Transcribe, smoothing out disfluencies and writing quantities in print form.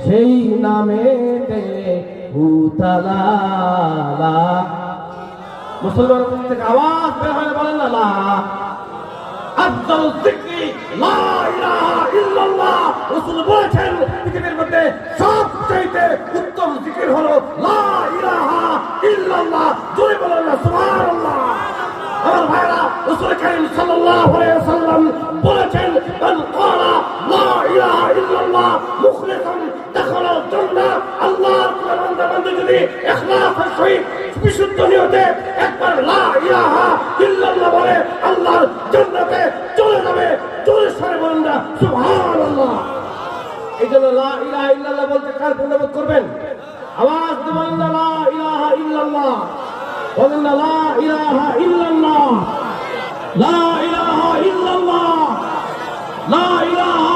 সেই নামেতে উতালা। মুসলমান থেকে আওয়াজ বের হয়, বলেন না লা আফদাল যিকরি লা ইলাহা ইল্লাল্লাহ। রাসূল বলেছেন পৃথিবীর মধ্যে সবচেয়ে উত্তম জিকির হলো লা ইলাহা ইল্লাল্লাহ। জোরে বলেন না সুবহানাল্লাহ। আমার ভাইরা, রাসূল কারীম সাল্লাল্লাহু আলাইহি ওয়াসাল্লাম বলেছেন মান ক্বালা লা ইলাহা ইল্লাল্লাহ মুখলিসান দাখালাল জান্নাহ। আল্লাহর বান্দা বান্দী যদি ইখলাসের সহিত বিশুদ্ধ নিয়তে একবার লা ইলাহা ইল্লাল্লাহ বলে আল্লাহর জান্নাতে চলে যাবে। জোরে সরে বলেন না সুবহানাল্লাহ। এই জন্য লা ইলাহা ইল্লাল্লাহ বলতে কার পুণ্যবোধ করবেন? আওয়াজ দিয়ে বলেন না লা ইলাহা ইল্লাল্লাহ। বলেন না লা ইলাহা ইল্লাল্লাহ, লা ইলাহা ইল্লাল্লাহ, লা ইলাহা